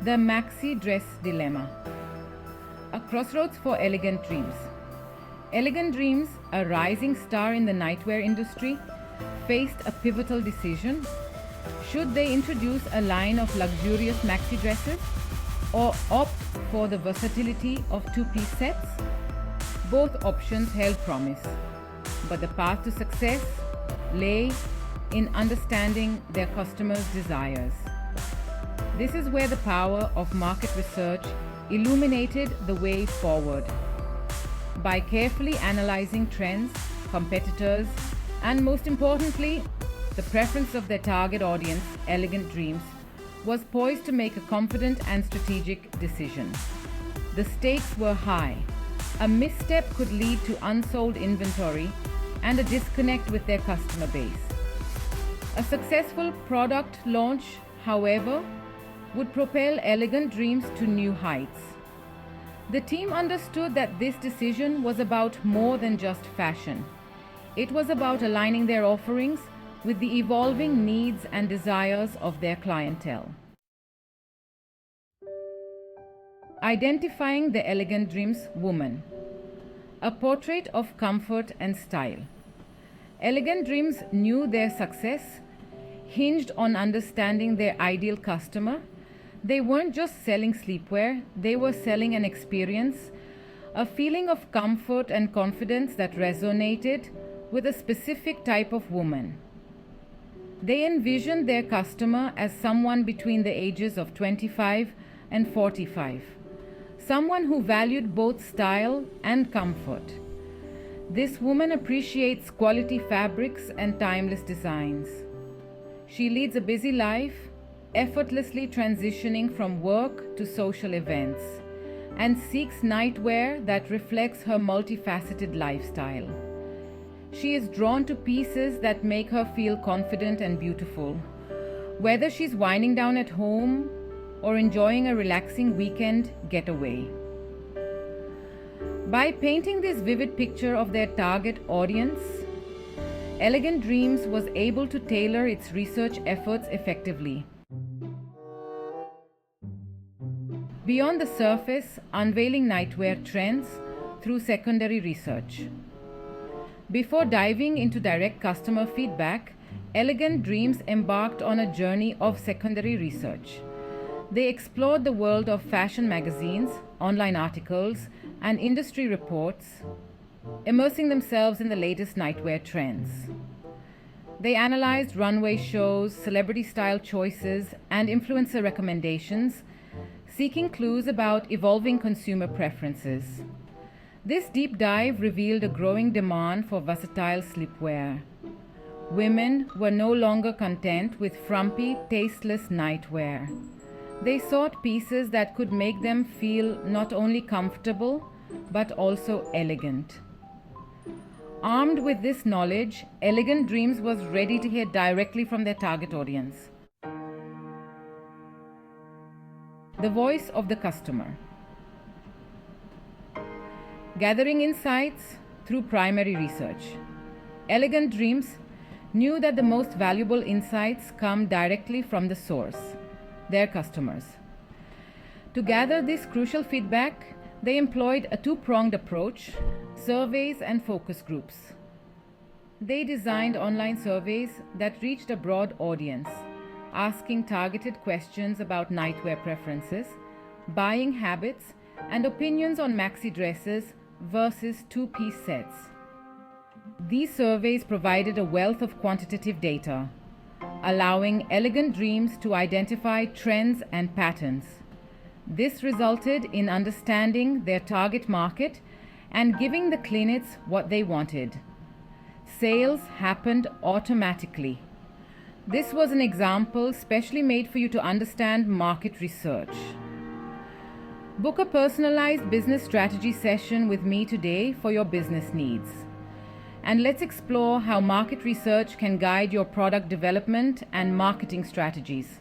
The Maxi Dress Dilemma. A crossroads for elegant dreams. Elegant Dreams, a rising star in the nightwear industry, faced a pivotal decision. Should they introduce a line of luxurious maxi dresses or opt for the versatility of two-piece sets? Both options held promise, but the path to success lay in understanding their customers' desires. This is where the power of market research illuminated the way forward. By carefully analyzing trends, competitors, and most importantly, the preference of their target audience, Elegant Dreams, was poised to make a confident and strategic decision. The stakes were high. A misstep could lead to unsold inventory and a disconnect with their customer base. A successful product launch, however, would propel Elegant Dreams to new heights. The team understood that this decision was about more than just fashion. It was about aligning their offerings with the evolving needs and desires of their clientele. Identifying the Elegant Dreams woman. A portrait of comfort and style. Elegant Dreams knew their success hinged on understanding their ideal customer. They weren't just selling sleepwear, they were selling an experience, a feeling of comfort and confidence that resonated with a specific type of woman. They envisioned their customer as someone between the ages of 25 and 45, someone who valued both style and comfort. This woman appreciates quality fabrics and timeless designs. She leads a busy life, effortlessly transitioning from work to social events, and seeks nightwear that reflects her multifaceted lifestyle. She is drawn to pieces that make her feel confident and beautiful, whether she's winding down at home or enjoying a relaxing weekend getaway. By painting this vivid picture of their target audience, Elegant Dreams was able to tailor its research efforts effectively. Beyond the surface, unveiling nightwear trends through secondary research. Before diving into direct customer feedback, Elegant Dreams embarked on a journey of secondary research. They explored the world of fashion magazines, online articles, and industry reports, immersing themselves in the latest nightwear trends. They analyzed runway shows, celebrity style choices, and influencer recommendations, seeking clues about evolving consumer preferences. This deep dive revealed a growing demand for versatile sleepwear. Women were no longer content with frumpy, tasteless nightwear. They sought pieces that could make them feel not only comfortable, but also elegant. Armed with this knowledge, Elegant Dreams was ready to hear directly from their target audience. The voice of the customer. Gathering insights through primary research. Elegant Dreams knew that the most valuable insights come directly from the source, their customers. To gather this crucial feedback, they employed a two-pronged approach: surveys and focus groups. They designed online surveys that reached a broad audience, asking targeted questions about nightwear preferences, buying habits, and opinions on maxi dresses versus two-piece sets. These surveys provided a wealth of quantitative data, allowing Elegant Dreams to identify trends and patterns. This resulted in understanding their target market and giving the clients what they wanted. Sales happened automatically. This was an example specially made for you to understand market research. Book a personalized business strategy session with me today for your business needs. And let's explore how market research can guide your product development and marketing strategies.